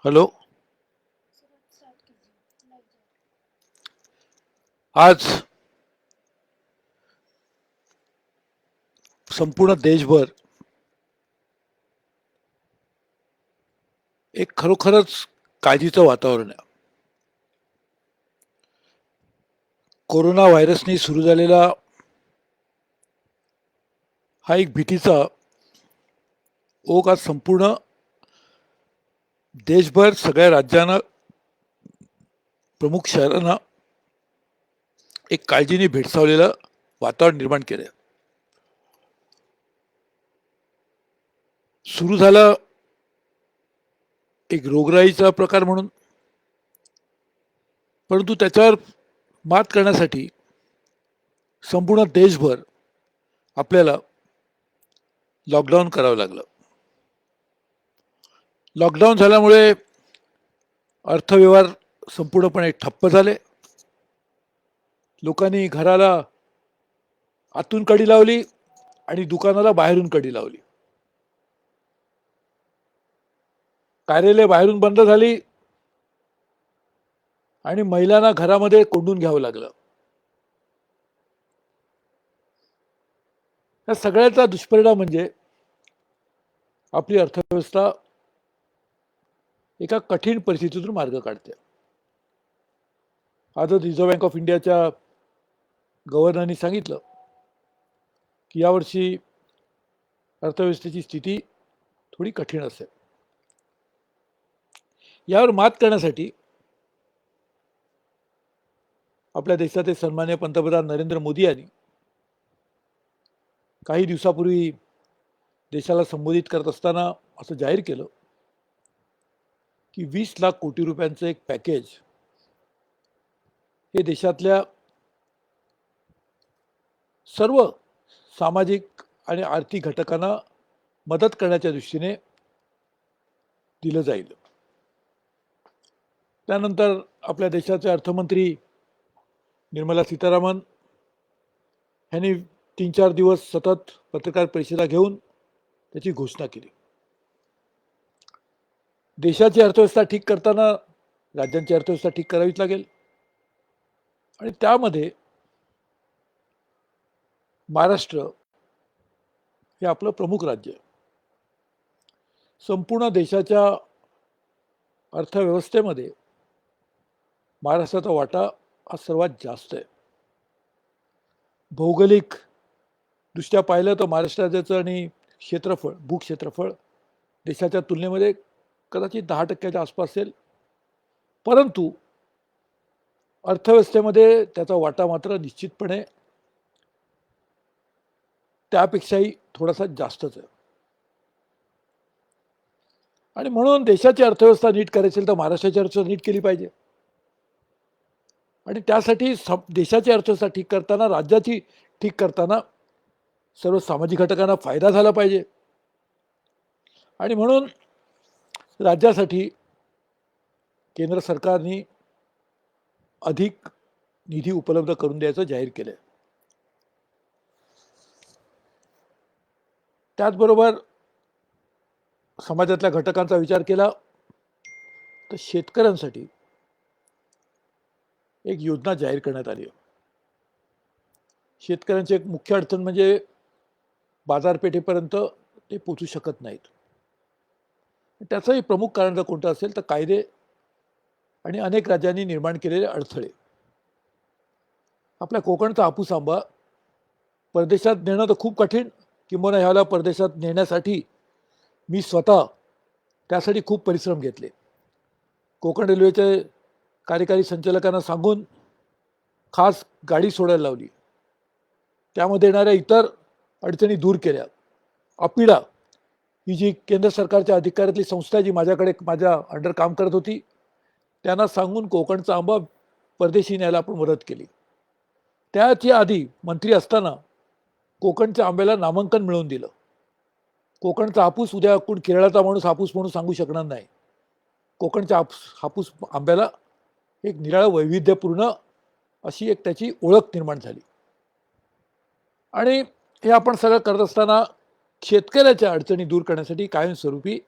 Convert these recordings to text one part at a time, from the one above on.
Hello. आज संपूर्ण देशभर एक खरोखरच काळजीचं वातावरण आहे. कोरोना व्हायरसनी सुरू झालेला हा एक भीतीचा ओघ आज संपूर्ण देशभर सगळ्या राज्यांना, प्रमुख शहरांना एक काळजीने भेडसावलेलं वातावरण निर्माण केलं. सुरू झाला एक रोगराईचा प्रकार म्हणून, परंतु त्याच्यावर मात करण्यासाठी संपूर्ण देशभर आपल्याला लॉकडाऊन करावं लागलं. लॉकडाऊन झाल्यामुळे अर्थव्यवहार संपूर्णपणे ठप्प झाले. लोकांनी घराला आतून कडी लावली आणि दुकानाला बाहेरून कडी लावली. कार्यालय बाहेरून बंद झाली आणि महिलांना घरामध्ये कोंडून घ्यावं लागलं. या सगळ्याचा दुष्परिणाम म्हणजे आपली अर्थव्यवस्था एका कठीण परिस्थितीतून मार्ग काढते. आजच रिझर्व्ह बँक ऑफ इंडियाच्या गव्हर्नरनी सांगितलं की यावर्षी अर्थव्यवस्थेची स्थिती थोडी कठीण असेल. यावर मात करण्यासाठी आपल्या देशाचे सन्माननीय पंतप्रधान नरेंद्र मोदी यांनी काही दिवसापूर्वी देशाला संबोधित करत असताना असं जाहीर केलं की 20 लाख कोटी रुपयांचं एक पॅकेज हे देशातल्या सर्व सामाजिक आणि आर्थिक घटकांना मदत करण्याच्या दृष्टीने दिलं जाईल. त्यानंतर आपल्या देशाचे अर्थमंत्री निर्मला सीतारामन यांनी 3-4 दिवस सतत पत्रकार परिषदा घेऊन त्याची घोषणा केली. देशाची अर्थव्यवस्था ठीक करताना राज्यांची अर्थव्यवस्था ठीक करावीच लागेल आणि त्यामध्ये महाराष्ट्र हे आपलं प्रमुख राज्य आहे. संपूर्ण देशाच्या अर्थव्यवस्थेमध्ये महाराष्ट्राचा वाटा हा सर्वात जास्त आहे. भौगोलिक दृष्ट्या पाहिलं तर महाराष्ट्र राज्याचं आणि क्षेत्रफळ, भूक्षेत्रफळ देशाच्या तुलनेमध्ये कदाचित 10% आसपास असेल, परंतु अर्थव्यवस्थेमध्ये त्याचा वाटा मात्र निश्चितपणे त्यापेक्षाही थोडासा जास्तच आहे. आणि म्हणून देशाची अर्थव्यवस्था नीट करायची असेल तर महाराष्ट्राची अर्थव्यवस्था नीट केली पाहिजे. आणि त्यासाठी देशाची अर्थव्यवस्था ठीक करताना, राज्याची ठीक करताना सर्व सामाजिक घटकांना फायदा झाला पाहिजे. आणि म्हणून राज्यासाठी केंद्र सरकारने अधिक निधी उपलब्ध करून द्यायचं जाहीर केलं. त्याचबरोबर समाजातल्या घटकांचा विचार केला तर शेतकऱ्यांसाठी एक योजना जाहीर करण्यात आली. शेतकऱ्यांची एक मुख्य अडचण म्हणजे बाजारपेठेपर्यंत ते पोचू शकत नाहीत. त्याचंही प्रमुख कारण जर कोणतं असेल तर कायदे आणि अनेक राज्यांनी निर्माण केलेले अडथळे. आपल्या कोकणचा हापूस आंबा परदेशात नेणं तर खूप कठीण, किंबहुना ह्याला परदेशात नेण्यासाठी मी स्वतः त्यासाठी खूप परिश्रम घेतले. कोकण रेल्वेचे कार्यकारी संचालकांना सांगून खास गाडी सोडायला लावली. त्यामध्ये येणाऱ्या इतर अडचणी दूर केल्या. अपिडा ही जी केंद्र सरकारच्या अधिकारातली संस्था जी माझ्या अंडर काम करत होती, त्यांना सांगून कोकणचा आंबा परदेशी न्यायला आपण मदत केली. त्याची आधी मंत्री असताना कोकणच्या आंब्याला नामांकन मिळवून दिलं. कोकणचा हापूस उद्या कोण केरळाचा माणूस हापूस म्हणून सांगू शकणार नाही. कोकणच्या हापूस आंब्याला एक निराळं वैविध्यपूर्ण अशी एक त्याची ओळख निर्माण झाली. आणि हे आपण सगळं करत असताना शेतकऱ्याच्या अडचणी दूर करण्यासाठी कायमस्वरूपी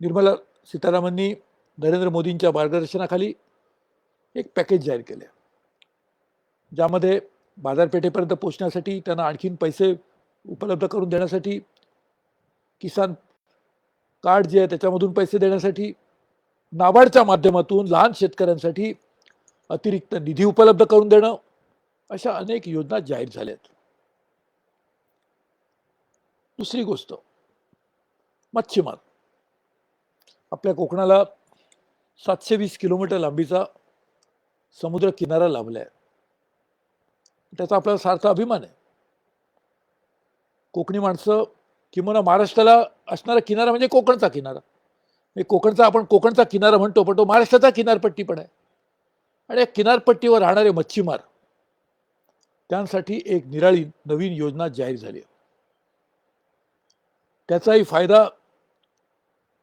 निर्मला सीतारामननी नरेंद्र मोदींच्या मार्गदर्शनाखाली एक पॅकेज जाहीर केले, ज्यामध्ये बाजारपेठेपर्यंत पोहोचण्यासाठी त्यांना आणखीन पैसे उपलब्ध करून देण्यासाठी, किसान कार्ड जे आहे त्याच्यामधून पैसे देण्यासाठी, नाबार्डच्या माध्यमातून लहान शेतकऱ्यांसाठी अतिरिक्त निधी उपलब्ध करून देणं, अशा अनेक योजना जाहीर झाल्यात. दुसरी गोष्ट, मच्छीमार. आपल्या कोकणाला 720 किलोमीटर लांबीचा समुद्र किनारा लाभला आहे. त्याचा आपल्याला सार्थ अभिमान आहे. कोकणी माणसं, किंवा महाराष्ट्राला असणारा किनारा म्हणजे कोकणचा किनारा. आपण कोकणचा किनारा म्हणतो, पण तो महाराष्ट्राचा किनारपट्टी पण आहे. आणि या किनारपट्टीवर राहणारे मच्छीमार, त्यांसाठी एक निराळी नवीन योजना जाहीर झाली. त्याचाही फायदा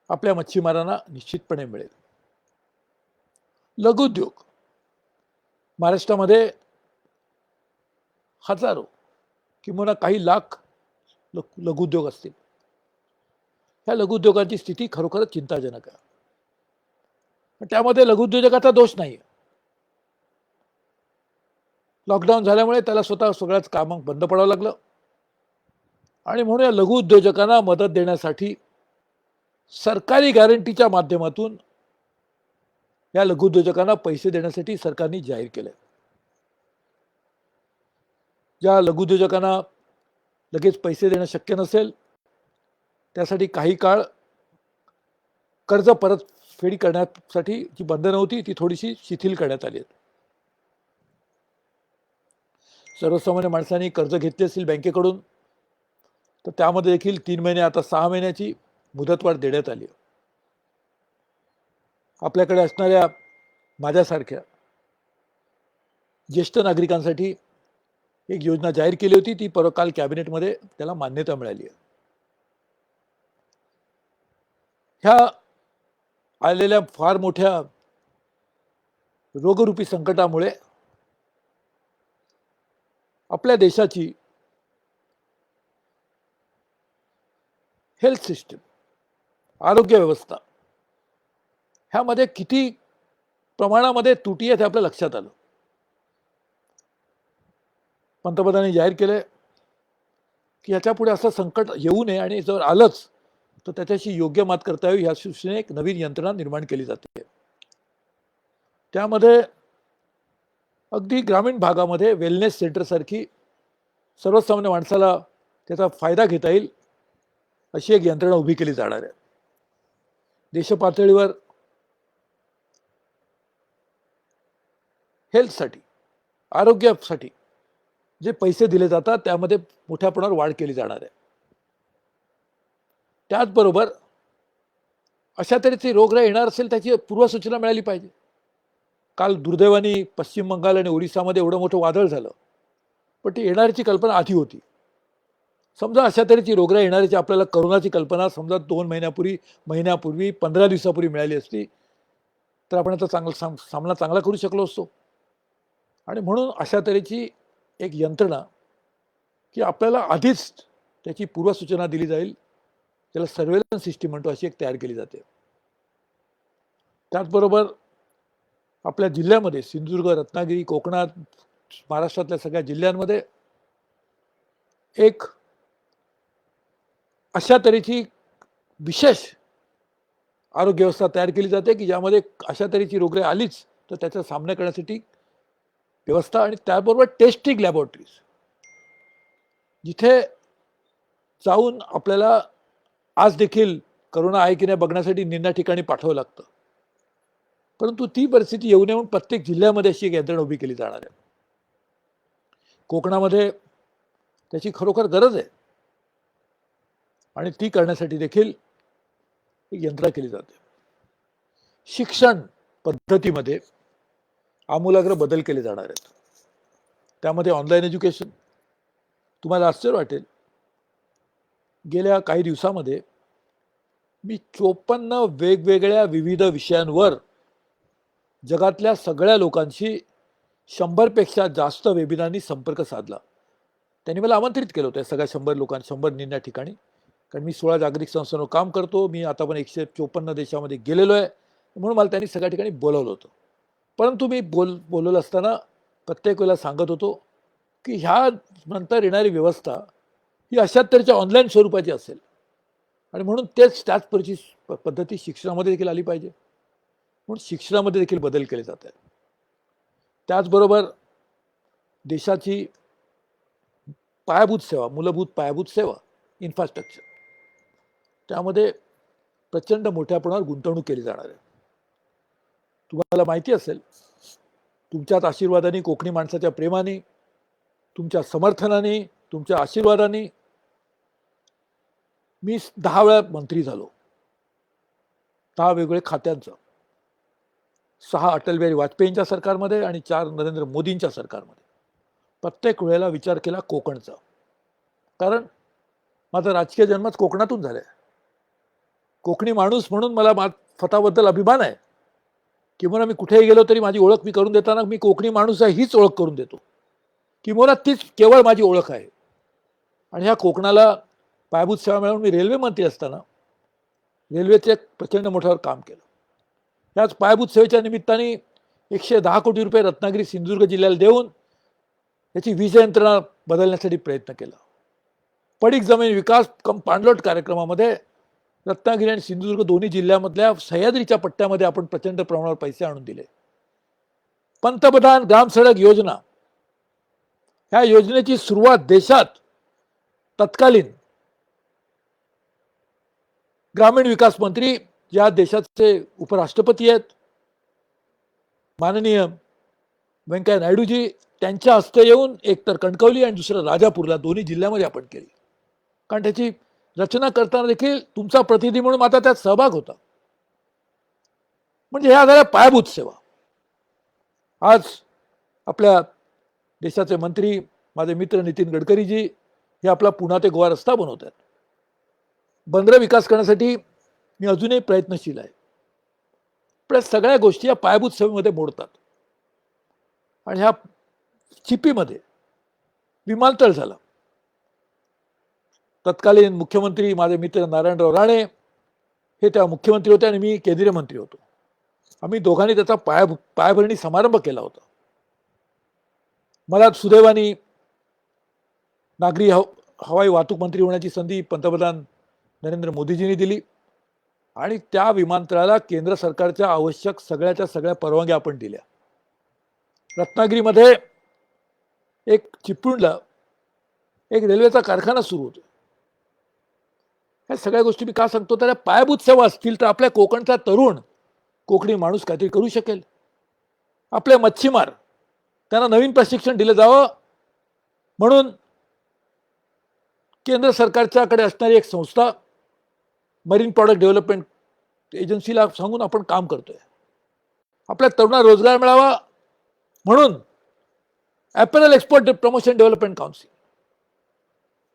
आपल्या मच्छीमारांना निश्चितपणे मिळेल. लघुउद्योग. महाराष्ट्रामध्ये हजारो किंवा काही लाख लघुउद्योग असतील. ह्या लघुउद्योगांची स्थिती खरोखरच चिंताजनक आहे. त्यामध्ये लघुउद्योजकाचा दोष नाही. लॉकडाऊन झाल्यामुळे त्याला स्वतः सगळ्याच काम बंद पडावं लागलं, आणि म्हणून या लघुउद्योजकांना मदत देण्यासाठी सरकारी गॅरंटीच्या माध्यमातून या लघुउद्योजकांना पैसे देण्यासाठी सरकारने जाहीर केले. ज्या लघुउद्योजकांना लगेच पैसे देणं शक्य नसेल, त्यासाठी काही काळ कर्ज परतफेडी करण्यासाठी जी बंधनं होती ती थोडीशी शिथिल करण्यात आली आहेत. सर्वसामान्य माणसांनी कर्ज घेतले असेल बँकेकडून, तर त्यामध्ये देखील 3 महिने आता 6 महिन्याची मुदतवाढ देण्यात आली. आपल्याकडे असणाऱ्या माझ्यासारख्या ज्येष्ठ नागरिकांसाठी एक योजना जाहीर केली होती. ती काल कॅबिनेटमध्ये त्याला मान्यता मिळाली आहे. ह्या आलेल्या फार मोठ्या रोगरूपी संकटामुळे आपल्या देशाची हेल्थ सिस्टम, आरोग्य व्यवस्था, ह्यामध्ये किती प्रमाणामध्ये त्रुटी आहेत हे आपल्या लक्षात आलं. पंतप्रधानांनी जाहीर केले की ह्याच्यापुढे असं संकट येऊ नये, आणि जर आलंच तर त्याच्याशी योग्य मात करता यावी, या दृष्टीने एक नवीन यंत्रणा निर्माण केली जाते. त्यामध्ये अगदी ग्रामीण भागामध्ये वेलनेस सेंटर सारखी सर्वसामान्य माणसाला त्याचा फायदा घेता येईल अशी एक यंत्रणा उभी केली जाणार आहे. देशपातळीवर हेल्थसाठी, आरोग्यासाठी जे पैसे दिले जातात त्यामध्ये मोठ्या प्रमाणावर वाढ केली जाणार आहे. त्याचबरोबर अशा तऱ्हेचे रोगराई येणार असेल त्याची पूर्वसूचना मिळाली पाहिजे. काल दुर्दैवाने पश्चिम बंगाल आणि ओडिसामध्ये एवढं मोठं वादळ झालं, पण ती येणाऱ्याची कल्पना आधी होती. समजा अशा तऱ्हेची रोगराई येणाऱ्याची आपल्याला करोनाची कल्पना समजा 2 महिन्यापूर्वी 15 दिवसापूर्वी मिळाली असती, तर आपण आता सामना चांगला करू शकलो असतो. आणि म्हणून अशा तऱ्हेची एक यंत्रणा की आपल्याला आधीच त्याची पूर्वसूचना दिली जाईल, त्याला सर्वेलन्स सिस्टीम म्हणतो, अशी एक तयार केली जाते. त्याचबरोबर आपल्या जिल्ह्यामध्ये सिंधुदुर्ग, रत्नागिरी, कोकणात, महाराष्ट्रातल्या सगळ्या जिल्ह्यांमध्ये एक अशा तऱ्हेची विशेष आरोग्य व्यवस्था तयार केली जाते की ज्यामध्ये अशा तऱ्हेची रोगराई आलीच तर त्याचा सामना करण्यासाठी व्यवस्था, आणि त्याबरोबर टेस्टिंग लॅबोरेटरीज, जिथे जाऊन आपल्याला आज देखील करोना आहे की नाही बघण्यासाठी निम्या ठिकाणी पाठवावं लागतं. परंतु ती परिस्थिती येऊ नये म्हणून प्रत्येक जिल्ह्यामध्ये अशी एक यंत्रणा उभी केली जाणार आहे. कोकणामध्ये त्याची खरोखर गरज आहे, आणि ती करण्यासाठी देखील एक यंत्रणा केली जाते. शिक्षण पद्धतीमध्ये आमूलाग्र बदल केले जाणार आहेत. त्यामध्ये ऑनलाईन एज्युकेशन. तुम्हाला आश्चर्य वाटेल, गेल्या काही दिवसामध्ये मी 54 वेगवेगळ्या विविध विषयांवर जगातल्या सगळ्या लोकांशी 100 पेक्षा जास्त वेबिनारनी संपर्क साधला. त्यांनी मला आमंत्रित केलं होतं सगळ्या 100 लोकांना, 100 निम्या ठिकाणी कारण मी 16 जागतिक संस्थांवर काम करतो, मी आता पण 154 देशामध्ये गेलेलो आहे, म्हणून मला त्यांनी सगळ्या ठिकाणी बोलावलं होतं. परंतु मी बोलवलं असताना प्रत्येक वेळेला सांगत होतो की ह्या नंतर येणारी व्यवस्था ही अशा तऱ्हेच्या ऑनलाईन स्वरूपाची असेल आणि म्हणून त्याच पद्धती शिक्षणामध्ये देखील आली पाहिजे. म्हणून शिक्षणामध्ये देखील बदल केले जात आहेत. त्याचबरोबर देशाची पायाभूत सेवा, मूलभूत पायाभूत सेवा, इन्फ्रास्ट्रक्चर, त्यामध्ये प्रचंड मोठ्या प्रमाणावर गुंतवणूक केली जाणार आहे. तुम्हाला माहिती असेल, तुमच्याच आशीर्वादाने, कोकणी माणसाच्या प्रेमाने, तुमच्या समर्थनाने, तुमच्या आशीर्वादाने मी 10 वेळा मंत्री झालो, 10 वेगवेगळ्या खात्यांचं, 6 अटल बिहारी वाजपेयींच्या सरकारमध्ये आणि 4 नरेंद्र मोदींच्या सरकारमध्ये. प्रत्येक वेळेला विचार केला कोकणचा, कारण माझा राजकीय जन्मच कोकणातून झालाय. कोकणी माणूस म्हणून मला स्वतःबद्दल अभिमान आहे. किंवा मी कुठेही गेलो तरी माझी ओळख मी करून देताना मी कोकणी माणूस आहे हीच ओळख करून देतो. किंवा तीच केवळ माझी ओळख आहे. आणि ह्या कोकणाला पायाभूत सेवा मिळवून मी रेल्वे मंत्री असताना रेल्वेचे प्रचंड मोठ्यावर काम केलं. याच पायाभूत सेवेच्या निमित्ताने 110 कोटी रुपये रत्नागिरी सिंधुदुर्ग जिल्ह्याला देऊन याची वीज यंत्रणा बदलण्यासाठी प्रयत्न केला. पडीक जमीन विकास पाणलोट कार्यक्रमामध्ये रत्नागिरी आणि सिंधुदुर्ग दोन्ही जिल्ह्यामधल्या सह्याद्रीच्या पट्ट्यामध्ये आपण प्रचंड प्रमाणावर पैसे आणून दिले. पंतप्रधान ग्राम सडक योजना, ह्या योजनेची सुरुवात देशात तत्कालीन ग्रामीण विकास मंत्री, या देशाचे उपराष्ट्रपती आहेत माननीय व्यंकय्या नायडूजी, त्यांच्या हस्ते येऊन एक तर कणकवली आणि दुसरं राजापूरला, दोन्ही जिल्ह्यामध्ये आपण केली. कारण त्याची रचना करताना देखील तुमचा प्रतिनिधी म्हणून माझा त्यात सहभाग होता. म्हणजे ह्या झाल्या पायाभूत सेवा. आज आपल्या देशाचे मंत्री, माझे मित्र नितीन गडकरीजी, हे आपला पुणा ते गोवा रस्ता बनवत आहेत. बंदर विकास करण्यासाठी मी अजूनही प्रयत्नशील आहे. पण सगळ्या गोष्टी या पायाभूत सेवेमध्ये मोडतात. आणि ह्या चिपीमध्ये विमानतळ झालं. तत्कालीन मुख्यमंत्री माझे मित्र नारायणराव राणे हे तेव्हा मुख्यमंत्री होते आणि मी केंद्रीय मंत्री होतो. आम्ही दोघांनी त्याचा पायाभरणी समारंभ केला होता. मला सुदैवाने नागरी हवाई वाहतूक मंत्री होण्याची संधी पंतप्रधान नरेंद्र मोदीजींनी दिली आणि त्या विमानतळाला केंद्र सरकारच्या आवश्यक सगळ्याच्या सगळ्या परवानग्या आपण दिल्या. रत्नागिरीमध्ये एक चिपळूणला एक रेल्वेचा कारखाना सुरू होतो. ह्या सगळ्या गोष्टी मी का सांगतो, तर पायाभूत सेवा असतील तर आपल्या कोकणचा तरुण कोकणी माणूस काहीतरी करू शकेल. आपले मच्छीमार, त्यांना नवीन प्रशिक्षण दिलं जावं म्हणून केंद्र सरकारच्याकडे असणारी एक संस्था मरीन प्रॉडक्ट डेव्हलपमेंट एजन्सीला सांगून आपण काम करतोय. आपल्या तरुणांना रोजगार मिळावा म्हणून ॲपरल एक्सपोर्ट प्रमोशन डेव्हलपमेंट काउन्सिल,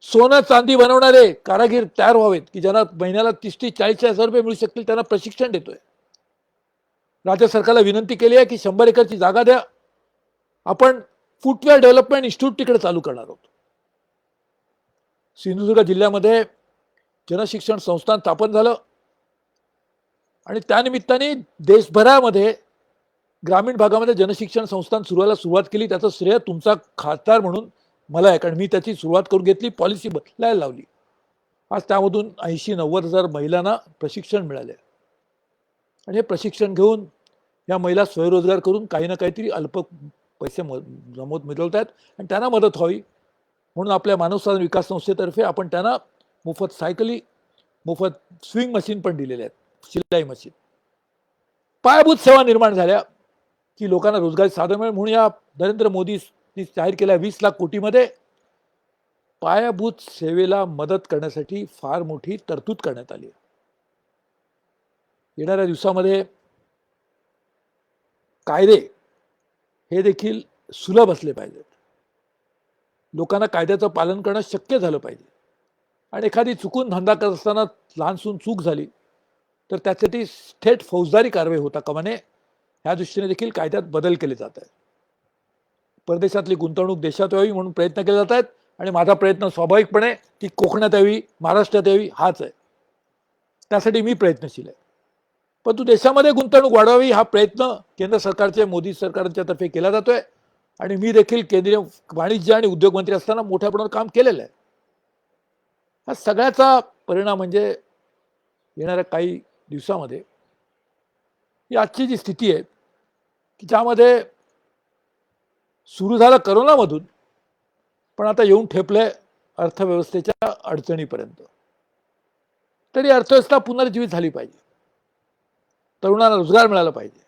सोनं चांदी बनवणारे कारागीर तयार व्हावेत की ज्यांना महिन्याला 30-40 रुपये मिळू शकतील, त्यांना प्रशिक्षण देतोय. राज्य सरकारला विनंती केली आहे की 100 एकरची जागा द्या, आपण फुटवेअर डेव्हलपमेंट इन्स्टिट्यूट तिकडे चालू करणार आहोत. सिंधुदुर्ग जिल्ह्यामध्ये जनशिक्षण संस्थान स्थापन झालं आणि त्यानिमित्ताने देशभरामध्ये ग्रामीण भागामध्ये जनशिक्षण संस्थान सुरुवात केली. त्याचं श्रेय तुमचा खासदार म्हणून मला आहे, कारण मी त्याची सुरुवात करून घेतली, पॉलिसी बदलायला लावली. आज त्यामधून 80-90 हजार महिलांना प्रशिक्षण मिळाले आणि हे प्रशिक्षण घेऊन या महिला स्वयंरोजगार करून काही ना काहीतरी अल्प पैसे मिळवत आहेत आणि त्यांना मदत व्हावी म्हणून आपल्या मानव संसाधन विकास संस्थेतर्फे आपण त्यांना मोफत सायकली, मोफत स्विंग मशीन पण दिलेले आहेत, शिलाई मशीन. पायाभूत सेवा निर्माण झाल्या की लोकांना रोजगारी साधन मिळेल म्हणून या नरेंद्र मोदींनी जाहीर केल्या 20 लाख कोटीमध्ये पायाभूत सेवेला मदत करण्यासाठी फार मोठी तरतूद करण्यात आली. येणाऱ्या दिवसामध्ये कायदे हे देखील सुलभ असले पाहिजेत. लोकांना कायद्याचं पालन करणं शक्य झालं पाहिजे आणि एखादी चुकून धंदा करत असताना लहानसून चूक झाली तर त्यासाठी थेट फौजदारी कारवाई होता कामा नये, ह्या दृष्टीने देखील कायद्यात बदल केले जात आहेत. परदेशातली गुंतवणूक देशात व्हावी म्हणून प्रयत्न केले जात आहेत आणि माझा प्रयत्न स्वाभाविकपणे ती कोकणात यावी, महाराष्ट्रात यावी हाच आहे. त्यासाठी मी प्रयत्नशील आहे. परंतु देशामध्ये गुंतवणूक वाढवावी हा प्रयत्न केंद्र सरकारचे, मोदी सरकारच्या तर्फे केला जातोय आणि मी देखील केंद्रीय वाणिज्य आणि उद्योग मंत्री असताना मोठ्या प्रमाणात काम केलेलं आहे. हा सगळ्याचा परिणाम म्हणजे येणाऱ्या काही दिवसामध्ये ही आजची जी स्थिती आहे की ज्यामध्ये सुरू झालं करोनामधून, पण आता येऊन ठेपलंय अर्थव्यवस्थेच्या अडचणीपर्यंत. तरी अर्थव्यवस्था पुनर्जीवित झाली पाहिजे, तरुणांना रोजगार मिळाला पाहिजे,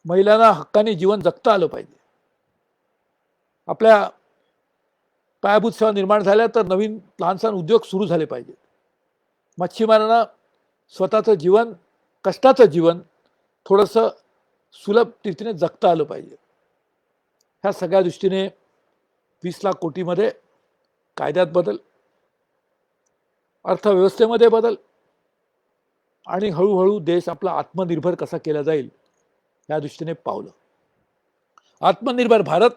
महिलांना हक्काने जीवन जगता आलं पाहिजे. आपल्या पायाभूत सेवा निर्माण झाल्या तर नवीन लहानसहान उद्योग सुरू झाले पाहिजेत. मच्छीमारांना स्वतःचं जीवन, कष्टाचं जीवन थोडंसं सुलभ रीतीने जगता आलं पाहिजे. ह्या सगळ्या दृष्टीने 20 लाख कोटीमध्ये कायद्यात बदल, अर्थव्यवस्थेमध्ये बदल आणि हळूहळू देश आपला आत्मनिर्भर कसा केला जाईल या दृष्टीने पावलं. आत्मनिर्भर भारत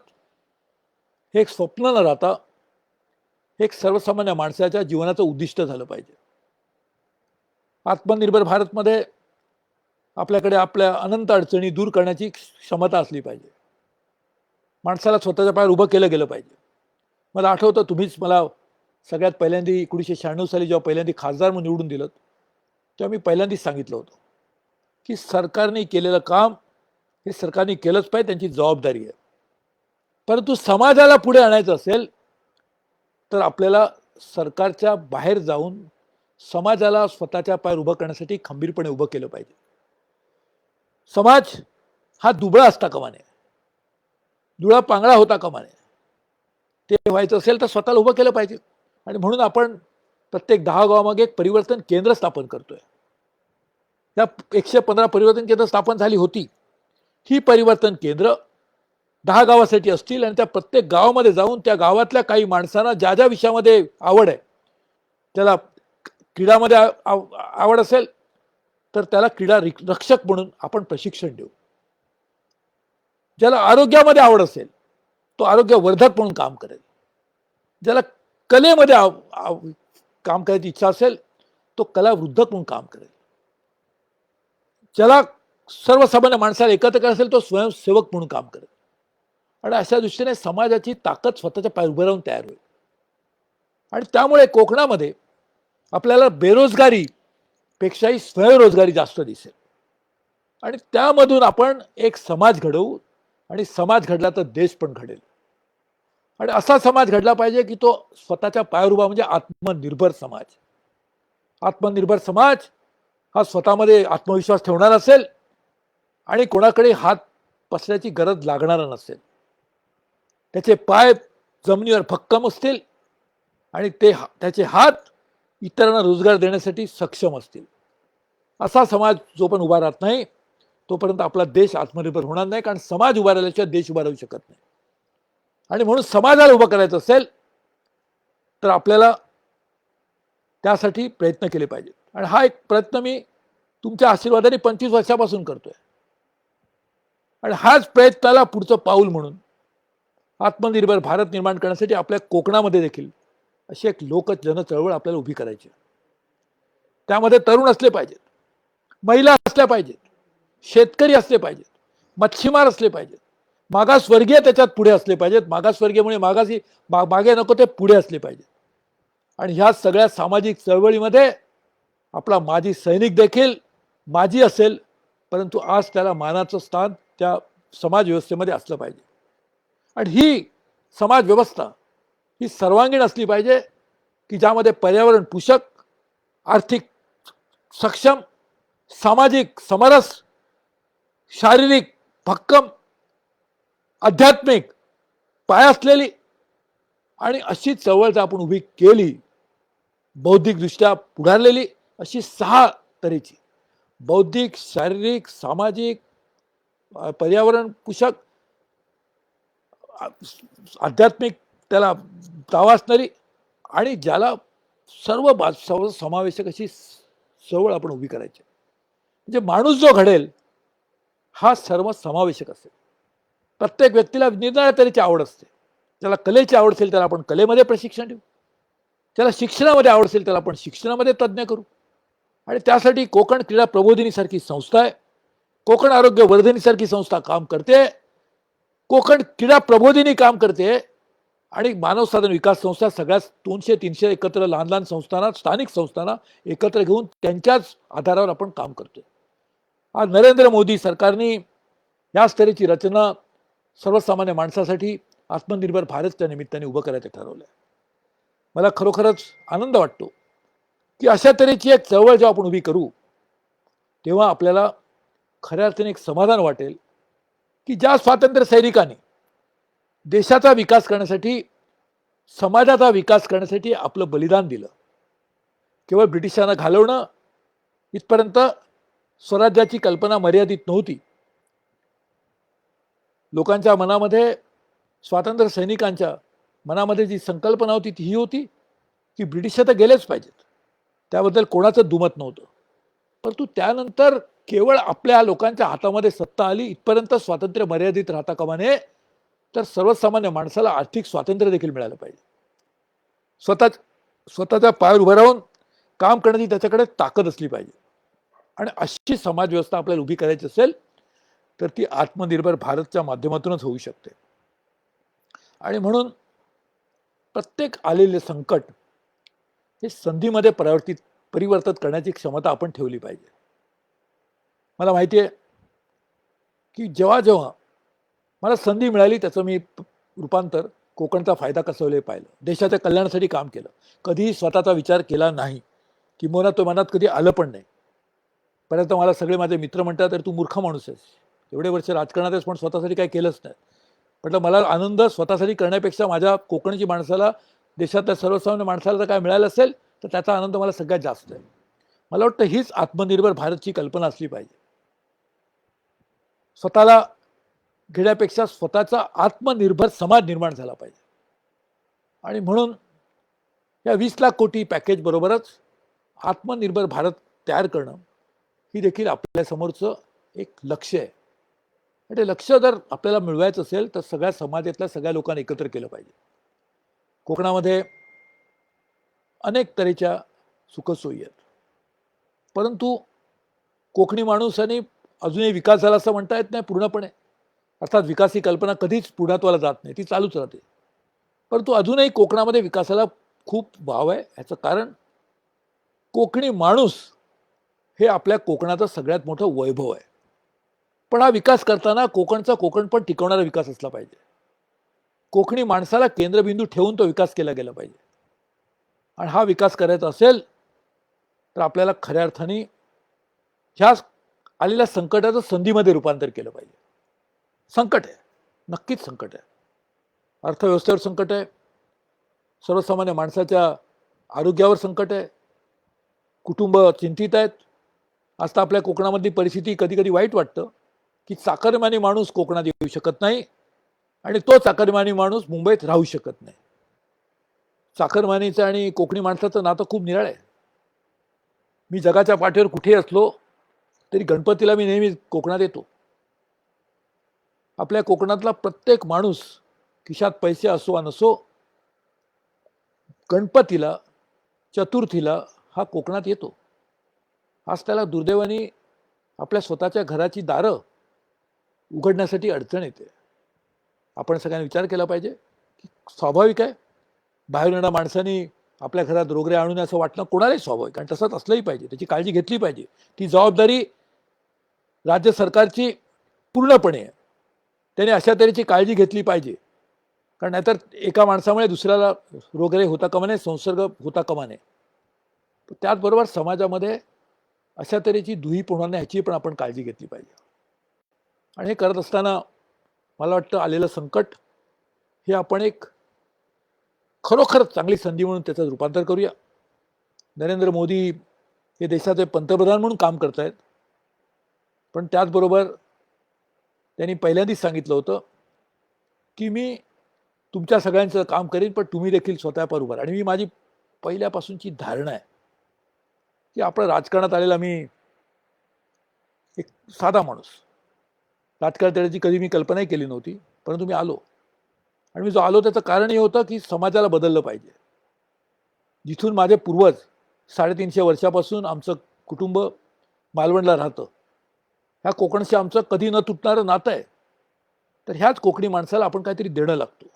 हे एक स्वप्न न राहता एक सर्वसामान्य माणसाच्या जीवनाचं उद्दिष्ट झालं पाहिजे. आत्मनिर्भर भारतमध्ये आपल्याकडे आपल्या अनंत अडचणी दूर करण्याची क्षमता असली पाहिजे. माणसाला स्वतःच्या पायावर उभं केलं गेलं पाहिजे. मला आठवतं, तुम्हीच मला सगळ्यात पहिल्यांदा 1996 साली जेव्हा पहिल्यांदा खासदार म्हणून निवडून दिलं तेव्हा मी पहिल्यांदाच सांगितलं होतं की सरकारने केलेलं काम हे सरकारने केलंच पाहिजे, त्यांची जबाबदारी आहे. परंतु समाजाला पुढे आणायचं असेल तर आपल्याला सरकारच्या बाहेर जाऊन समाजाला स्वतःच्या पायावर उभं करण्यासाठी खंबीरपणे उभं केलं पाहिजे. समाज हा दुबळा असता कामा नये, दुळा पांगळा होता कामा नये. ते व्हायचं असेल तर स्वतःला उभं केलं पाहिजे. आणि म्हणून आपण प्रत्येक 10 गावामागे एक परिवर्तन केंद्र स्थापन करतोय. त्या 115 परिवर्तन केंद्र स्थापन झाली होती. ही परिवर्तन केंद्र 10 गावासाठी असतील आणि त्या प्रत्येक गावामध्ये जाऊन त्या गावातल्या काही माणसांना ज्या ज्या विषयामध्ये आवड आहे, त्याला क्रीडामध्ये आवड असेल तर त्याला क्रीडा रक्षक म्हणून आपण प्रशिक्षण देऊ. ज्याला आरोग्यामध्ये आवड असेल तो आरोग्यवर्धक म्हणून काम करेल. ज्याला कलेमध्ये काम करायची इच्छा असेल तो कलावृद्धक म्हणून काम करेल. ज्याला सर्वसामान्य माणसाला एकत्र करायचं असेल तो स्वयंसेवक म्हणून काम करेल. आणि अशा दृष्टीने समाजाची ताकद स्वतःच्या पायावर उभं राहून तयार होईल. आणि त्यामुळे कोकणामध्ये आपल्याला बेरोजगारी पेक्षाही स्वयंरोजगारी जास्त दिसेल. आणि त्यामधून आपण एक समाज घडवू आणि समाज घडला तर देश पण घडेल. आणि असा समाज घडला पाहिजे की तो स्वतःच्या पायावर उभा, म्हणजे आत्मनिर्भर समाज. आत्मनिर्भर समाज हा स्वतःमध्ये आत्मविश्वास ठेवणार असेल आणि कोणाकडे हात पसरण्याची गरज लागणार नसेल. त्याचे पाय जमिनीवर भक्कम असतील आणि त्याचे हात इतरांना रोजगार देण्यासाठी सक्षम असतील. असा समाज जो पण उभा राहत नाही तोपर्यंत आपला देश आत्मनिर्भर होणार नाही. कारण समाज उभा राहिल्याशिवाय देश उभा राहू शकत नाही. आणि म्हणून समाजाला उभं करायचं असेल तर आपल्याला त्यासाठी प्रयत्न केले पाहिजेत. आणि हा एक प्रयत्न मी तुमच्या आशीर्वादाने 25 वर्षापासून करतोय. आणि हाच प्रयत्नाला पुढचं पाऊल म्हणून आत्मनिर्भर भारत निर्माण करण्यासाठी आपल्या कोकणामध्ये देखील अशी एक लोकजन चळवळ आपल्याला उभी करायची. त्यामध्ये तरुण असले पाहिजेत, महिला असल्या पाहिजेत, शेतकरी असले पाहिजेत, मच्छीमार असले पाहिजेत, मागासवर्गीय त्याच्यात पुढे असले पाहिजेत. मागासवर्गीयमुळे मागे नको, ते पुढे असले पाहिजेत. आणि ह्या सगळ्या सामाजिक चळवळीमध्ये आपला माजी सैनिक देखील माजी असेल, परंतु आज त्याला मानाचं स्थान त्या समाज व्यवस्थेमध्ये असलं पाहिजे. आणि ही समाज व्यवस्था ही सर्वांगीण असली पाहिजे की ज्यामध्ये पर्यावरण पोषक, आर्थिक सक्षम, सामाजिक समरस, शारीरिक भक्कम, आध्यात्मिक पाय असलेली आणि अशी चळवळ जर आपण उभी केली, बौद्धिकदृष्ट्या पुढारलेली अशी 6 तऱ्हेची बौद्धिक, शारीरिक, सामाजिक, पर्यावरण पोषक, आध्यात्मिक त्याला तावा असणारी आणि ज्याला सर्व समावेशक अशी चळवळ आपण उभी करायची. म्हणजे माणूस जो घडेल हा सर्व समावेशक असेल. प्रत्येक व्यक्तीला निरनिराळ्या तऱ्हेची आवड असते. ज्याला कलेची आवड असेल त्याला आपण कलेमध्ये प्रशिक्षण देऊ, ज्याला शिक्षणामध्ये आवड असेल त्याला आपण शिक्षणामध्ये तज्ज्ञ करू. आणि त्यासाठी कोकण क्रीडा प्रबोधिनीसारखी संस्था आहे, कोकण आरोग्य वर्धिनीसारखी संस्था काम करते, कोकण क्रीडा प्रबोधिनी काम करते, आणि मानव साधन विकास संस्था सगळ्या 200-300 एकत्र लहान लहान संस्थांना, स्थानिक संस्थांना एकत्र घेऊन त्यांच्याच आधारावर आपण काम करतोय. आज नरेंद्र मोदी सरकारने या स्तराची रचना सर्वसामान्य माणसासाठी आत्मनिर्भर भारतच्या निमित्ताने उभं करायचं ठरवलं. मला खरोखरच आनंद वाटतो की अशा तऱ्हेची एक चळवळ जेव्हा आपण उभी करू तेव्हा आपल्याला खऱ्या अर्थाने एक समाधान वाटेल की ज्या स्वातंत्र्य सैनिकांनी देशाचा विकास करण्यासाठी, समाजाचा विकास करण्यासाठी आपलं बलिदान दिलं, केवळ ब्रिटिशांना घालवणं इथपर्यंत स्वराज्याची कल्पना मर्यादित नव्हती. लोकांच्या मनामध्ये, स्वातंत्र्य सैनिकांच्या मनामध्ये जी संकल्पना होती ती ही होती की ब्रिटिश तर गेलेच पाहिजेत, त्याबद्दल कोणाचं दुमत नव्हतं. परंतु त्यानंतर केवळ आपल्या लोकांच्या हातामध्ये सत्ता आली इथपर्यंत स्वातंत्र्य मर्यादित राहता कामा नये, तर सर्वसामान्य माणसाला आर्थिक स्वातंत्र्य देखील मिळालं पाहिजे. स्वतःच्या पायावर उभं राहून काम करण्याची त्याच्याकडे ताकद असली पाहिजे. आणि अशी समाज व्यवस्था आपल्याला उभी करायची असेल तर ती आत्मनिर्भर भारतच्या माध्यमातूनच होऊ शकते. आणि म्हणून प्रत्येक आलेले संकट हे संधीमध्ये परिवर्तित करण्याची क्षमता आपण ठेवली पाहिजे. मला माहिती आहे की जेव्हा जेव्हा मला संधी मिळाली त्याचं मी रूपांतर कोकणचा फायदा कसा होईल पाहिलं, देशाच्या कल्याणासाठी काम केलं. कधीही स्वतःचा विचार केला नाही, किंबहुना तो मनात कधी आलं पण नाही. परंतु मला सगळे माझे मित्र म्हणतात तर तू मूर्ख माणूस आहेस, एवढे वर्ष राजकारणात आहेस पण स्वतःसाठी काही केलंच नाही. म्हटलं मला आनंद स्वतःसाठी करण्यापेक्षा माझ्या कोकणची माणसाला, देशातल्या सर्वसामान्य माणसाला जर काय मिळालं असेल तर त्याचा आनंद मला सगळ्यात जास्त आहे. मला वाटतं हीच आत्मनिर्भर भारतची कल्पना असली पाहिजे. स्वतःला घेण्यापेक्षा स्वतःचा आत्मनिर्भर समाज निर्माण झाला पाहिजे. आणि म्हणून या 20 लाख कोटी पॅकेज बरोबरच आत्मनिर्भर भारत तयार करणं ही देखील आपल्या समोरचं एक लक्ष्य आहे. ते लक्ष्य जर आपल्याला मिळवायचं असेल तर सगळ्या समाजातल्या सगळ्या लोकांनी एकत्र केलं पाहिजे. कोकणामध्ये अनेक तऱ्हेच्या सुखसोयी आहेत, परंतु कोकणी माणूसांनी अजूनही विकास झाला असं म्हणता येत नाही पूर्णपणे. अर्थात विकास ही कल्पना कधीच पूर्णत्वाला जात नाही, ती चालूच राहते. परंतु अजूनही कोकणामध्ये विकासाला खूप वाव आहे. याचं कारण कोकणी माणूस हे आपल्या कोकणाचं सगळ्यात मोठं वैभव आहे. पण हा विकास करताना कोकण पण टिकवणारा विकास असला पाहिजे. कोकणी माणसाला केंद्रबिंदू ठेवून तो विकास केला गेला पाहिजे. आणि हा विकास करायचा असेल तर आपल्याला खऱ्या अर्थाने ह्या आलेल्या संकटाचं संधीमध्ये रूपांतर केलं पाहिजे. संकट आहे, नक्कीच संकट आहे. अर्थव्यवस्थेवर संकट आहे, सर्वसामान्य माणसाच्या आरोग्यावर संकट आहे, कुटुंब चिंतित आहेत. आज तर आपल्या कोकणामधली परिस्थिती कधी कधी वाईट वाटतं की चाकरमानी माणूस कोकणात येऊ शकत नाही आणि तो चाकरमानी माणूस मुंबईत राहू शकत नाही. चाकरमानीचं आणि कोकणी माणसाचं नातं खूप निराळ आहे. मी जगाच्या पाठीवर कुठे असलो तरी गणपतीला मी नेहमी कोकणात येतो. आपल्या कोकणातला प्रत्येक माणूस खिशात पैसे असो वा नसो, गणपतीला, चतुर्थीला हा कोकणात येतो. आज त्याला दुर्दैवाने आपल्या स्वतःच्या घराची दारं उघडण्यासाठी अडचण येते. आपण सगळ्यांनी विचार केला पाहिजे की स्वाभाविक आहे, बाहेर येणाऱ्या माणसांनी आपल्या घरात रोगरे आणून असं वाटणं कोणालाही स्वाभाविक, आणि तसंच असलंही पाहिजे. त्याची काळजी घेतली पाहिजे. ती जबाबदारी राज्य सरकारची पूर्णपणे आहे. त्याने अशा तऱ्हेची काळजी घेतली पाहिजे, कारण नाहीतर एका माणसामुळे दुसऱ्याला रोगरे होता कामा नये, संसर्ग होता कामा नये. त्याचबरोबर समाजामध्ये अशा तऱ्हेची दुही होणार नाही ह्याची पण आपण काळजी घेतली पाहिजे. आणि हे करत असताना मला वाटतं आलेलं संकट हे आपण एक खरोखरच चांगली संधी म्हणून त्याचं रूपांतर करूया. नरेंद्र मोदी हे देशाचे पंतप्रधान म्हणून काम करत आहेत, पण त्याचबरोबर त्यांनी पहिल्यांदाच सांगितलं होतं की मी तुमच्या सगळ्यांचं काम करीन, पण तुम्ही देखील स्वतःवर उभा. आणि मी माझी पहिल्यापासूनची धारणा आहे की आपण राजकारणात आलेला मी एक साधा माणूस, राजकारणाची कधी मी कल्पनाही केली नव्हती, परंतु मी आलो. आणि मी जो आलो त्याचं कारण हे होतं की समाजाला बदललं पाहिजे. जिथून माझे पूर्वज 350 वर्षापासून आमचं कुटुंब मालवणला राहतं, ह्या कोकणशी आमचं कधी न तुटणारं नातं आहे. तर ह्याच कोकणी माणसाला आपण काहीतरी देणं लागतो.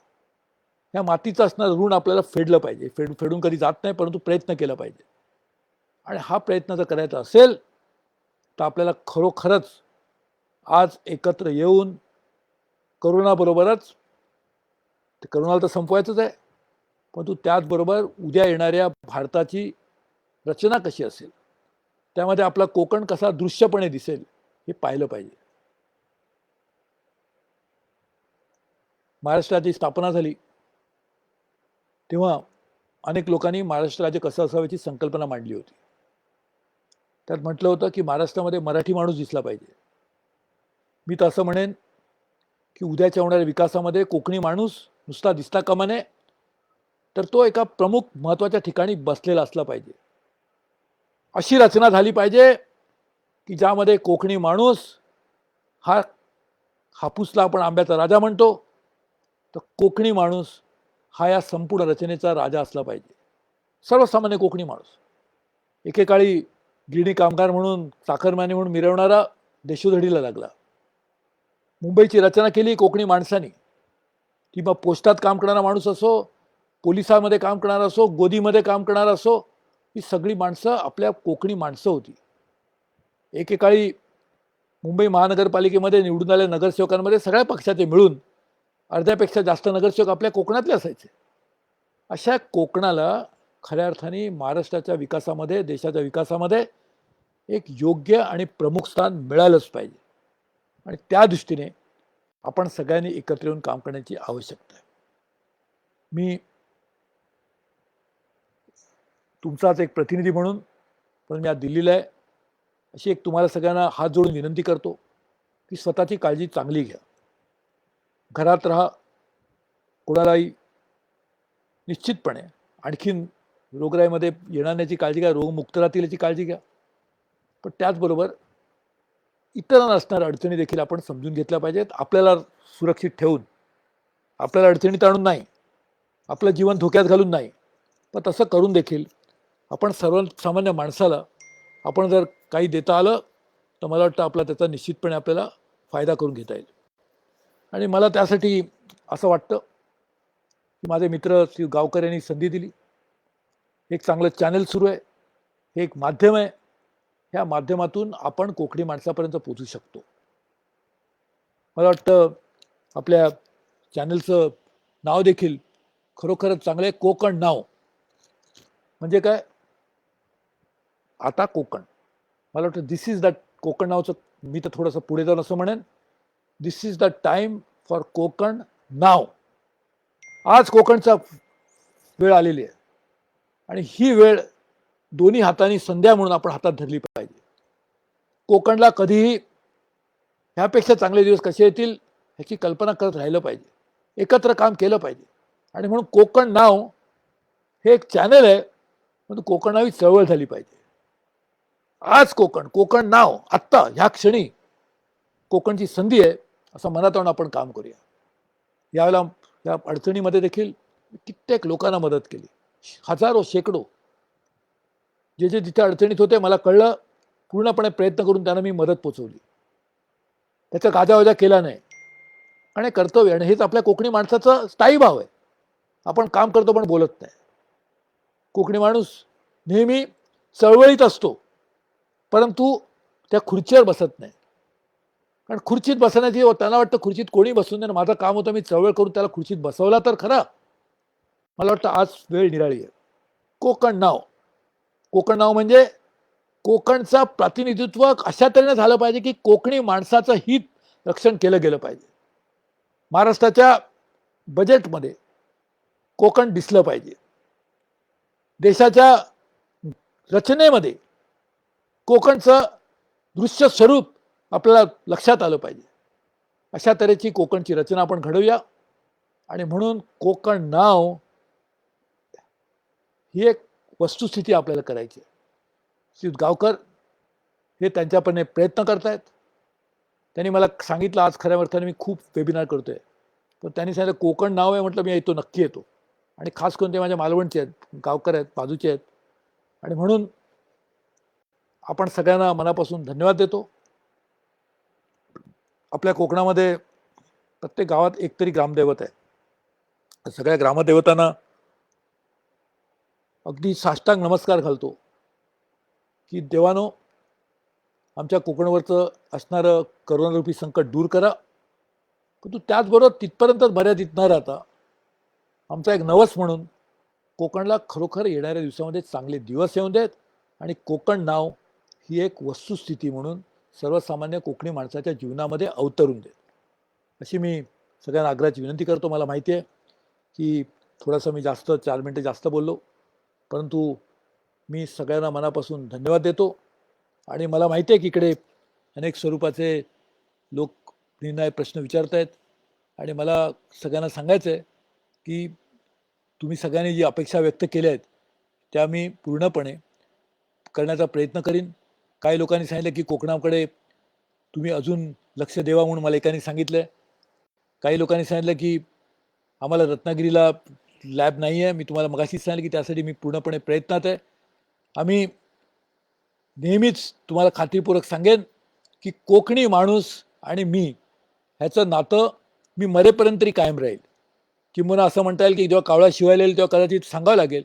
ह्या मातीचं असणारं ऋण आपल्याला फेडलं पाहिजे. फेडून कधी जात नाही, परंतु प्रयत्न केला पाहिजे. आणि हा प्रयत्न जर करायचा असेल तर आपल्याला खरोखरच आज एकत्र येऊन करोनाबरोबरच, करोनाला तर संपवायचंच आहे, परंतु त्याचबरोबर उद्या येणाऱ्या भारताची रचना कशी असेल, त्यामध्ये आपला कोकण कसा दृश्यपणे दिसेल हे पाहिलं पाहिजे. महाराष्ट्राची स्थापना झाली तेव्हा अनेक लोकांनी महाराष्ट्र राज्य कसं असावं याची संकल्पना मांडली होती. त्यात म्हटलं होतं की महाराष्ट्रामध्ये मराठी माणूस दिसला पाहिजे. मी तर असं म्हणेन की उद्याच्या होणाऱ्या विकासामध्ये कोकणी माणूस नुसता दिसता कामा नये, तर तो एका प्रमुख महत्त्वाच्या ठिकाणी बसलेला असला पाहिजे. अशी रचना झाली पाहिजे की ज्यामध्ये कोकणी माणूस हा, हापूसला आपण आंब्याचा राजा म्हणतो, तर कोकणी माणूस हा या संपूर्ण रचनेचा राजा असला पाहिजे. सर्वसामान्य कोकणी माणूस, एकेकाळी गिरणी कामगार म्हणून, चाकरमानी म्हणून मिरवणारा देशोधडीला लागला. मुंबईची रचना केली कोकणी माणसांनी. किंवा पोस्टात काम करणारा माणूस असो, पोलिसामध्ये काम करणारा असो, गोदीमध्ये काम करणारा असो, ही सगळी माणसं आपल्या कोकणी माणसं होती. एकेकाळी मुंबई महानगरपालिकेमध्ये निवडून आलेल्या नगरसेवकांमध्ये सगळ्या पक्षाचे मिळून अर्ध्यापेक्षा जास्त नगरसेवक आपल्या कोकणातले असायचे. अशा कोकणाला खऱ्या अर्थाने महाराष्ट्राच्या विकासामध्ये, देशाच्या विकासामध्ये एक योग्य आणि प्रमुख स्थान मिळालंच पाहिजे. आणि त्या दृष्टीने आपण सगळ्यांनी एकत्र येऊन काम करण्याची आवश्यकता आहे. मी तुमचाच एक प्रतिनिधी म्हणून, पण मी आज दिल्लीला आहे, अशी एक तुम्हाला सगळ्यांना हात जोडून विनंती करतो की स्वतःची काळजी चांगली घ्या. घरात राहा, कोणालाही निश्चितपणे आणखीन रोगराईमध्ये येणार नाही काळजी घ्या, रोगमुक्त राहतील याची काळजी घ्या. पण त्याचबरोबर इतरांना असणाऱ्या अडचणी देखील आपण समजून घेतल्या पाहिजेत. आपल्याला सुरक्षित ठेवून, आपल्याला अडचणीत आणून नाही, आपलं जीवन धोक्यात घालून नाही, पण तसं करून देखील आपण सर्वसामान्य माणसाला आपण जर काही देता आलं तर मला वाटतं आपला त्याचा निश्चितपणे आपल्याला फायदा करून घेता येईल. आणि मला त्यासाठी असं वाटतं की माझे मित्र श्री गावकर यांनी संधी दिली. एक चांगलं चॅनल सुरू आहे, हे एक माध्यम आहे, ह्या माध्यमातून आपण कोकणी माणसापर्यंत पोहोचू शकतो. मला वाटतं आपल्या चॅनलचं नाव देखील खरोखरच चांगलं आहे, कोकण नाव. म्हणजे काय, आता कोकण. मला वाटतं दिस इज दॅट कोकण नावचं, मी तर थोडंसं पुढे जाऊन असं म्हणेन, this is the time for Konkan नाव. आज कोकणचा वेळ आलेली आहे आणि ही वेळ दोन्ही हातांनी संध्या म्हणून आपण हातात धरली पाहिजे. कोकणला कधीही ह्यापेक्षा चांगले दिवस कसे येतील ह्याची कल्पना करत राहिलं पाहिजे, एकत्र काम केलं पाहिजे. आणि म्हणून कोकण नाव हे एक चॅनल आहे, म्हणून कोकण नावी चळवळ झाली पाहिजे. आज कोकण, कोकण नाव, आत्ता ह्या क्षणी कोकणची संधी आहे, असं मनात आणून आपण काम करूया. यावेळेला या अडचणीमध्ये देखील कित्येक लोकांना मदत केली, हजारो शेकडो, जे जे जिथे अडचणीत होते मला कळलं, पूर्णपणे प्रयत्न करून त्यांना मी मदत पोचवली. त्याचा गाजावाजा केला नाही आणि कर्तव्य, आणि हेच आपल्या कोकणी माणसाचं स्थायी भाव आहे. आपण काम करतो पण बोलत नाही. कोकणी माणूस नेहमी चळवळीत असतो, परंतु त्या खुर्चीवर बसत नाही. कारण खुर्चीत बसण्याची त्यांना वाटतं खुर्चीत कोणी बसून नाही, माझं काम होतं मी चळवळ करून त्याला खुर्चीत बसवला तर खरा. मला वाटतं आज वेळ निराळी आहे. कोकण नाव, कोकण नाव म्हणजे कोकणचं प्रतिनिधित्व अशा तऱ्हेने झालं पाहिजे की कोकणी माणसाचं हित रक्षण केलं गेलं पाहिजे. महाराष्ट्राच्या बजेटमध्ये कोकण दिसलं पाहिजे. देशाच्या रचनेमध्ये कोकणचं दृश्य स्वरूप आपल्याला लक्षात आलं पाहिजे. अशा तऱ्हेची कोकणची रचना आपण घडवूया. आणि म्हणून कोकण नाव ही एक वस्तुस्थिती आपल्याला करायची आहे. श्री गावकर हे त्यांच्यापणे प्रयत्न करतायत. त्यांनी मला सांगितलं, आज खऱ्या अर्थाने मी खूप वेबिनार करतोय, पण त्यांनी सांगितलं कोकण नाव आहे, म्हटलं मी येतो, नक्की येतो. आणि खास करून ते माझ्या मालवणचे आहेत, गावकर आहेत, बाजूचे आहेत. आणि म्हणून आपण सगळ्यांना मनापासून धन्यवाद देतो. आपल्या कोकणामध्ये प्रत्येक गावात एकतरी ग्रामदैवत आहे. सगळ्या ग्रामदेवतांना अगदी साष्टांग नमस्कार घालतो की देवानो, आमच्या कोकणावरचं असणारं करोनारूपी संकट दूर करा. परंतु त्याचबरोबर तिथपर्यंत मर्यादित न राहता आमचा एक नवस म्हणून कोकणला खरोखर येणाऱ्या दिवसामध्ये चांगले दिवस येऊन देत आणि कोकण नाव ही एक वस्तुस्थिती म्हणून सर्वसामान्य कोकणी माणसाच्या जीवनामध्ये अवतरून देत, अशी मी सगळ्यांना आग्रहाची विनंती करतो. मला माहिती आहे की थोडंसं मी जास्त 4 मिनिटं जास्त बोललो, परंतु मी सगळ्यांना मनापासून धन्यवाद देतो. आणि मला माहिती आहे की इकडे अनेक स्वरूपाचे लोक निर्णायक प्रश्न विचारत आहेत आणि मला सगळ्यांना सांगायचं आहे की तुम्ही सगळ्यांनी जी अपेक्षा व्यक्त केल्या आहेत त्या मी पूर्णपणे करण्याचा प्रयत्न करीन. काही लोकांनी सांगितलं की कोकणाकडे तुम्ही अजून लक्ष देवा म्हणून मला एकाने सांगितलं. काही लोकांनी सांगितलं की आम्हाला रत्नागिरीला लॅब नाही आहे. मी तुम्हाला मगाशीच सांगितलं की त्यासाठी मी पूर्णपणे प्रयत्नात आहे. आम्ही नेहमीच तुम्हाला खात्रीपूर्वक सांगेन की कोकणी माणूस आणि मी ह्याचं नातं मी मरेपर्यंत तरी कायम राहील. किंवा असं म्हणता येईल की जेव्हा कावळा शिवायला येईल तेव्हा कदाचित सांगावं लागेल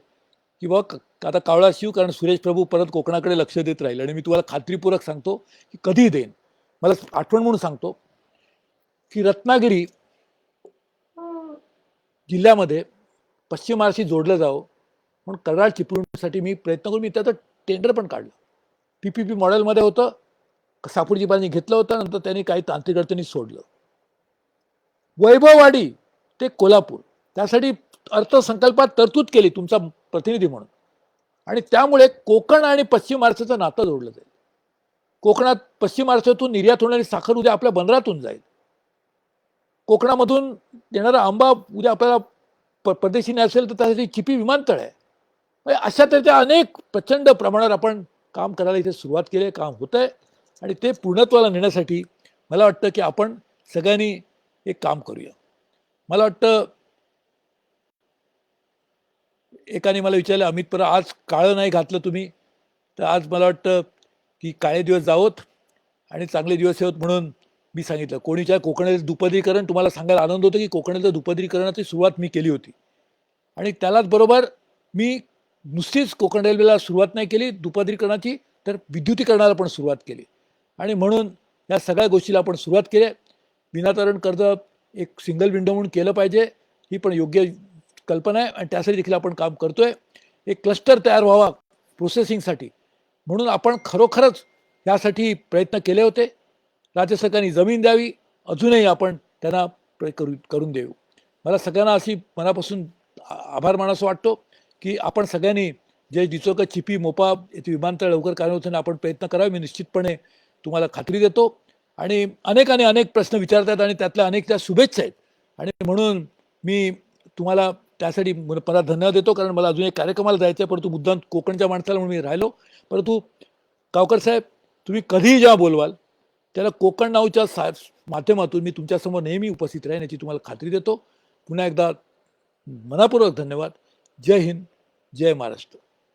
की बाबा आता कावळा शिव, कारण सुरेश प्रभू परत कोकणाकडे लक्ष देत राहील. आणि मी तुम्हाला खात्रीपूर्वक सांगतो की कधी देईन. मला आठवण म्हणून सांगतो की रत्नागिरी जिल्ह्यामध्ये पश्चिम महाराष्ट्राशी जोडलं जावं म्हणून कराड चिपळूणसाठी मी प्रयत्न करून मी त्याचं टेंडर पण काढलं. PPP मॉडेलमध्ये होतं. सापुर्जीबांनी घेतलं होतं, नंतर त्यांनी काही तांत्रिक अडचणी सोडलं. वैभववाडी ते कोल्हापूर त्यासाठी अर्थसंकल्पात तरतूद केली तुमचा प्रतिनिधी म्हणून. आणि त्यामुळे कोकण आणि पश्चिम महाराष्ट्राचं नातं जोडलं जाईल. कोकणात पश्चिम महाराष्ट्रातून निर्यात होणारी साखर उद्या आपल्या बंदरातून जाईल. कोकणामधून येणारा आंबा उद्या आपल्याला परदेशी नाही असेल तर त्यासाठी चिपी विमानतळ आहे. अशा त्याच्या अनेक प्रचंड प्रमाणावर आपण काम करायला इथे सुरुवात केली आहे, काम होत आहे. आणि ते पूर्णत्वाला नेण्यासाठी मला वाटतं की आपण सगळ्यांनी एक काम करूया. मला वाटतं एकाने मला विचारलं, अमित पर आज काळं नाही घातलं तुम्ही, तर आज मला वाटतं की काळे दिवस जावोत आणि चांगले दिवस येवोत म्हणून मी सांगितलं. कोणीच्या कोकणाचं दुपदरीकरण तुम्हाला सांगायला आनंद होतो की कोकणाचं दुपदरीकरणाची सुरुवात मी केली होती. आणि त्यालाच बरोबर मी नुसतीच कोकण रेल्वेला सुरुवात नाही केली दुपदरीकरणाची, तर विद्युतीकरणाला पण सुरुवात केली. आणि म्हणून या सगळ्या गोष्टीला आपण सुरुवात केली. विनातारण कर्ज एक सिंगल विंडो म्हणून केलं पाहिजे, ही पण योग्य कल्पना आहे आणि त्यासाठी देखील आपण काम करतोय. एक क्लस्टर तयार व्हावा प्रोसेसिंगसाठी म्हणून आपण खरोखरच यासाठी प्रयत्न केले होते. राज्य सरकारने जमीन द्यावी, अजूनही आपण त्यांना करून देऊ. मला सगळ्यांना अशी मनापासून आभार मानावंसं वाटतो की आपण सगळ्यांनी जे जिचोका चिपी मोपा येथे विमानतळ लवकर कार्यान्वित होण्यास आपण प्रयत्न करावे. मी निश्चितपणे तुम्हाला खात्री देतो. आणि अनेक प्रश्न विचारतात आणि त्यातल्या अनेक त्या शुभेच्छा आहेत. आणि म्हणून मी तुम्हाला त्यासाठी मला धन्यवाद देतो, कारण मला अजून एक कार्यक्रमाला जायचं आहे, परंतु मुद्दाम कोकणच्या माणसाला म्हणून मी राहिलो. परंतु गावकर साहेब, तुम्ही कधीही जेव्हा बोलवाल त्याला कोकण नावच्या माध्यमातून मी तुमच्यासमोर नेहमी उपस्थित राहीन याची तुम्हाला खात्री देतो. पुन्हा एकदा मनापूर्वक धन्यवाद. जय हिंद, जय महाराष्ट्र.